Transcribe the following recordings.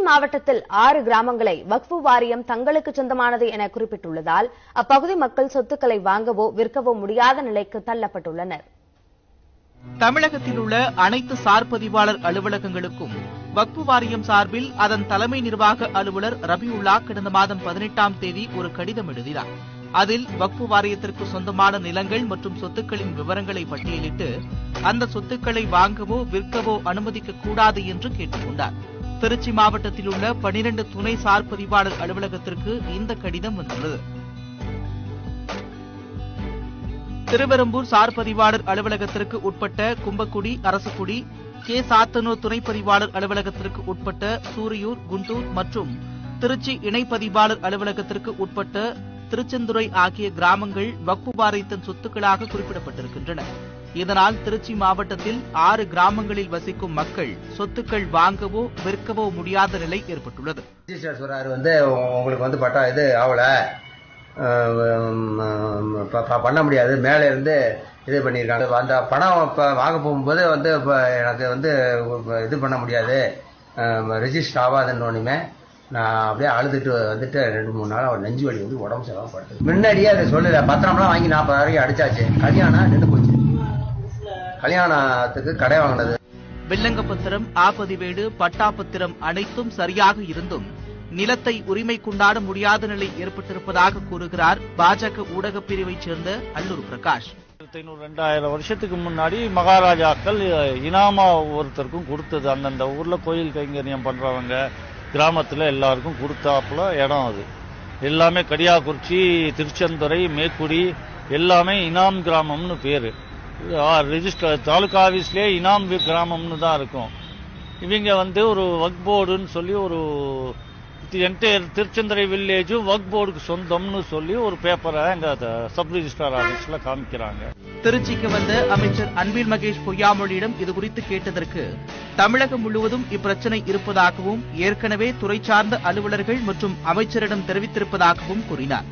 மாவட்டத்தில் 6 கிராமங்களை வக்ஃபு வாரியம் தங்களுக்கு சொந்தமானது என குறிப்பிட்டுள்ளதால் அப்பகுதி மக்கள் சொத்துக்களை வாங்கவோ விற்கவோ முடியாத நிலைக்கு தள்ளப்பட்டுள்ளனர். தமிழகத்தில் உள்ள அனைத்து சார் பதிவாளர் அலுவலகங்களுக்கும் வக்ஃபு வாரியம் சார்பில் அதன் தலைமை நிர்வாக அலுவலர் ரபியுல்லா கடந்த மாதம் 18ஆம் தேதி ஒரு கடிதம் எழுதினார். அதில் வக்ஃபு வாரியத்திற்கு சொந்தமான நிலங்கள் மற்றும் சொத்துக்களின் விவரங்களை பட்டியலிட்டு அந்த சொத்துக்களை வாங்கவோ விற்கவோ அனுமதிக்க கூடாது என்று கேட்டுக் கொண்டார். திருச்சி மாவட்டத்தில் உள்ள 12 துணை சார் பதிவாளர் அலுவலகத்திற்கு இந்த கடிதம் வந்துள்ளது. திருவெரும்பூர் சார் பதிவாளர் அலுவலகத்திற்கு உட்பட்ட கும்பக்குடி, அரசுக்குடி, கே. சாத்தனூர் துணை பதிவாளர் அலுவலகத்திற்கு உட்பட்ட சூரியூர், குண்டூர் மற்றும் திருச்சி இணை பதிவாளர் அலுவலகத்திற்கு உட்பட்ட திருச்செந்துறை ஆகிய கிராமங்கள் வக்ஃபு வாரியத்தின் சொத்துக்களாக குறிப்பிடப்பட்டிருக்கின்றன. இதனால் திருச்சி மாவட்டத்தில் 6 கிராமங்களில் வசிக்கும் மக்கள் சொத்துக்கள் வாங்கவோ விற்கவோ முடியாத நிலை ஏற்பட்டுள்ளது. உங்களுக்கு பட்டா இது ஆவல பண்ண முடியாது, மேலே இருந்து இது பண்ணியிருக்காங்க. அந்த பணம் வாங்க போகும்போது எனக்கு இது பண்ண முடியாது, ரெஜிஸ்டர் ஆகாதுன்னு நான் அப்படியே அழுதுட்டு வந்துட்டு 2-3 நாள் அவர் நெஞ்சு வலி உடம்பு செலவு படுது. முன்னாடியே அதை சொல்லல, பத்திரம்லாம் வாங்கி 40 வரைக்கும் அடிச்சாச்சு. கல்யாணம் நின்று போச்சு. கல்யாணத்துக்கு கடை வாங்கினது. வில்லங்க பத்திரம், ஆப்பதிவேடு, பட்டா பத்திரம் அனைத்தும் சரியாக இருந்தும் நிலத்தை உரிமை கொண்டாட முடியாத நிலை ஏற்பட்டிருப்பதாக கூறுகிறார் பாஜக ஊடகப் பிரிவைச் சேர்ந்த அல்லூர் பிரகாஷ். 2000 வருஷத்துக்கு முன்னாடி மகாராஜாக்கள் இனாமா ஒவ்வொருத்தருக்கும் கொடுத்தது. அந்தந்த ஊர்ல கோயில் கைங்கரியம் பண்றவங்க கிராமத்துல எல்லாருக்கும் கொடுத்தாப்புல இடம். அது எல்லாமே கடியாக்குறிச்சி, திருச்செந்துறை, மேக்குடி எல்லாமே இனாம் கிராமம்னு பேரு. ரெஜிஸ்டர் தாலுகா ஆபீஸ்லயே இனாம் கிராமம்னு தான் இருக்கும். இவங்க ஒரு வக்ஃப் போர்டுன்னு சொல்லி ஒரு என்டையர் திருச்செந்துறை வில்லேஜும் வக்ஃப் போர்டுக்கு சொந்தம்னு சொல்லி ஒரு பேப்பரை எங்க சப் ரிஜிஸ்ட்ரார் ஆபீஸ்ல காமிக்கிறாங்க. திருச்சிக்கு வந்த அமைச்சர் அன்பில் மகேஷ் பொய்யாமொழியிடம் இதுகுறித்து கேட்டதற்கு தமிழகம் முழுவதும் இப்பிரச்சனை இருப்பதாகவும் ஏற்கனவே துறை சார்ந்த அலுவலர்கள் மற்றும் அமைச்சரிடம் தெரிவித்திருப்பதாகவும் கூறினார்.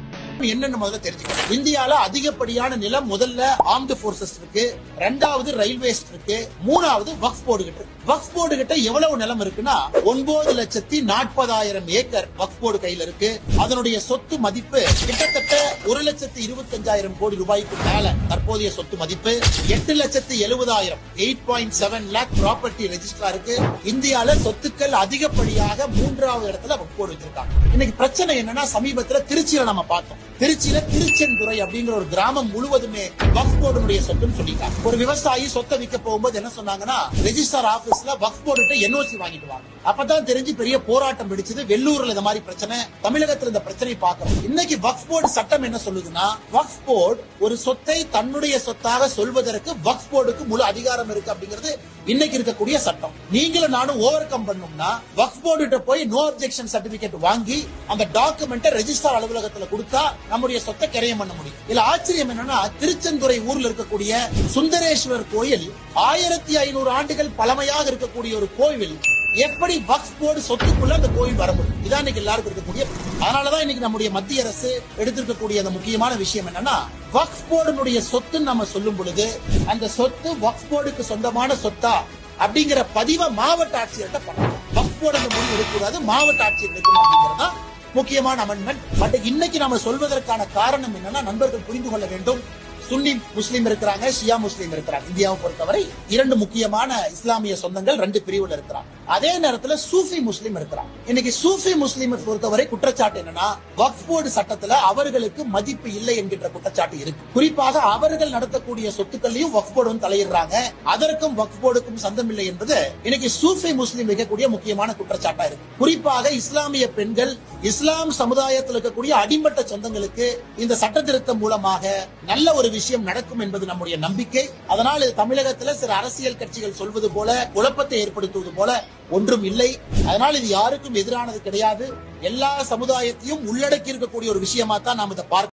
என்னன்னு முதல்ல தெரிஞ்சுக்கணும். இந்தியால அதிகப்படியான நிலம் முதல்ல ஆர்ம்டு போர்சஸ் இருக்கு, 2வது ரயில்வேஸ் இருக்கு, 3வது வக்ஃப் போர்டு கிட்ட. வக்ஃப் போர்டு கிட்ட எவ்வளவு நிலம் இருக்குன்னா 9,40,000 ஏக்கர் வக்ஃப் போர்டு கையில இருக்கு. அதனுடைய சொத்து மதிப்பு கிட்டத்தட்ட 1,25,000 கோடி ரூபாய்க்கு மேல தற்போதைய சொத்து மதிப்பு. 8,70,000 8.7 லேக் ப்ராப்பர்ட்டி ரெஜிஸ்டரா இருக்கு. இந்தியால சொத்துக்கள் அதிகப்படியாக 3வது இடத்துல வக்ஃப் போர்டு வச்சிருக்காங்க. இன்னைக்கு பிரச்சனை என்னன்னா, சமீபத்துல திருச்சியில நம்ம பார்த்தோம். திருச்சியில திருச்செந்துறை அப்படிங்கிற ஒரு கிராமம் முழுவதுமே வக்ஃப் போர்டுடைய சொத்துன்னு சொல்லிட்டாங்க. ஒரு விவசாயி சொத்தை விற்க போகும்போது என்ன சொன்னாங்கன்னா, ரெஜிஸ்டர் ஆபீஸ்ல வக்ஃப் போர்டு என்ஓசி வாங்கிட்டு வாங்க. அப்பதான் தெரிஞ்சு பெரிய போராட்டம் பிடிச்சது. வெள்ளூர்ல இந்த மாதிரி பிரச்சனை, தமிழகத்தில் இந்த பிரச்சனை பார்க்கிறோம். இன்னைக்கு வக்ஃப் போர்டு சட்டம் என்ன சொல்லுதுன்னா, வக்ஃப் போர்டு ஒரு சொத்தை தன்னுடைய சொத்தாக சொல்வதற்கு வக்ஃப் போர்டுக்கு முழு அதிகாரம் இருக்கு அப்படிங்கிறது இன்னைக்கு இருக்கக்கூடிய சட்டம். நீங்களும் நானும் ஓவர் கம் பண்ணோம்னா வக்ஃப் போர்டு கிட்ட போய் நோ அப்ஜெக்ஷன் சர்டிபிகேட் வாங்கி அந்த டாக்குமெண்ட்டை ரெஜிஸ்டர் அலுவலகத்துல கொடுத்தா நம்முடைய சொத்தை கிரையம் பண்ண முடியும். இதுல ஆச்சரியம் என்னன்னா, திருச்செந்துறை ஊர்ல இருக்கக்கூடிய சுந்தரேஸ்வரர் கோயில் 1500 ஆண்டுகள் பழமையாக இருக்கக்கூடிய ஒரு கோவில் எப்படி வக்ஃப் போர்டு சொத்துக்குள்ள அந்த கோயில் வர முடியும்? இதான் இன்னைக்கு எல்லாருக்கும் இருக்கக்கூடிய. அதனாலதான் இன்னைக்கு நம்முடைய மத்திய அரசு எடுத்திருக்கக்கூடிய அந்த முக்கியமான விஷயம் என்னன்னா, வக்ஃப் போர்டுடைய சொத்துன்னு நம்ம சொல்லும் பொழுது அந்த சொத்து வக்ஃப் போர்டுக்கு சொந்தமான சொத்தா அப்படிங்கிற பதிவை மாவட்ட ஆட்சியர்கிட்ட பண்ணணும். வக்ஃப் போர்டு அந்த முடிவு எடுக்கக்கூடாது, மாவட்ட ஆட்சியர் எடுக்கணும் அப்படிங்கறதா முக்கியமான அமெண்ட்மெண்ட். பட் இன்னைக்கு நாம சொல்வதற்கான காரணம் என்னன்னா, நண்பர்கள் புரிந்து கொள்ள வேண்டும். சுன்னி முஸ்லீம் இருக்கிறாங்க, ஷியா முஸ்லீம் இருக்கிறாங்க. இந்தியாவை பொறுத்தவரை 2 முக்கியமான இஸ்லாமிய சொந்தங்கள் 2 பிரிவுல இருக்கிறாங்க. அதே நேரத்தில் சூஃபி முஸ்லீம் இருக்கிறாங்க. இன்னைக்கு சூஃபி முஸ்லீமை பொறுத்தவரை குற்றச்சாட்டு என்னன்னா, வக்ஃப் போர்டு சட்டத்துல அவர்களுக்கு மதிப்பு இல்லை என்கின்ற குற்றச்சாட்டு இருக்கு. குறிப்பாக அவர்கள் நடத்தக்கூடிய சொத்துக்களையும் வக்ஃப் போர்டு தலையிடுறாங்க. அதற்கும் வக்ஃப் போர்டுக்கும் சந்தம் இல்லை என்பது இன்னைக்கு சூஃபி முஸ்லீம் வைக்கக்கூடிய முக்கியமான குற்றச்சாட்டா இருக்கு. குறிப்பாக இஸ்லாமிய பெண்கள், இஸ்லாம் சமுதாயத்தில் இருக்கக்கூடிய அடிமட்ட சொந்தங்களுக்கு இந்த சட்ட திருத்தம் மூலமாக நல்ல ஒரு விஷயம் நடக்கும் என்பது நம்முடைய நம்பிக்கை. அதனால் தமிழகத்தில் சில அரசியல் கட்சிகள் சொல்வது போல குழப்பத்தை ஏற்படுத்துவது போல ஒன்றும் இல்லை. அதனால் இது யாருக்கும் எதிரானது கிடையாது. எல்லா சமுதாயத்தையும் உள்ளடக்கி இருக்கக்கூடிய ஒரு விஷயமா தான் நாம் இதை பார்க்கிறோம்.